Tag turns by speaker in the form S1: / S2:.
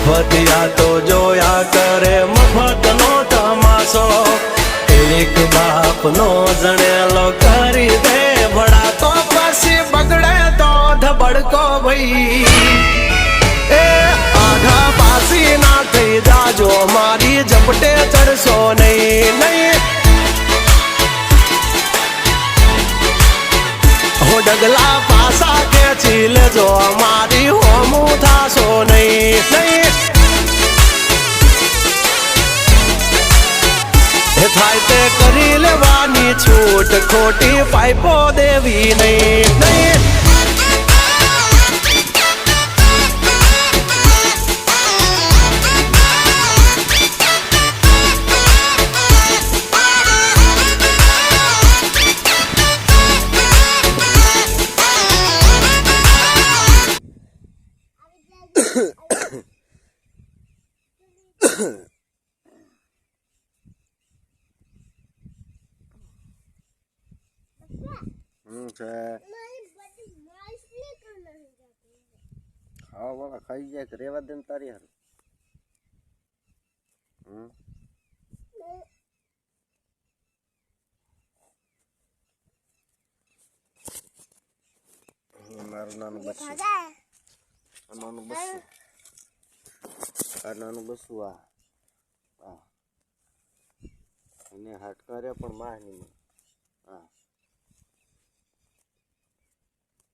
S1: ભટિયા તો જોયા કરે મફતનો તમાશો એક બાપનો જણેલો કરી દે ભડા તો પછી બગડે તો ધબડકો ભાઈ એ આઘા પાસી ના થઈ જાજો મારી ઝપટે ચડશો નહીં નહીં હો ડગલા પાસા ખેંચી લેજો મારી હોમું થાશો નહીં નહીં થાય તે કરી લેવાની છૂટ ખોટી પાઇપો દેવી નહીં નહીં
S2: ખાવા વાળા ખાઈ જાય તો રેવા દે ને તારી હારું મારું નાનું બચ્ચું નાનું બચ્ચું આ નાનું બચ્ચું આ એને હાડકા રહ્યા પણ માહ નહીં હા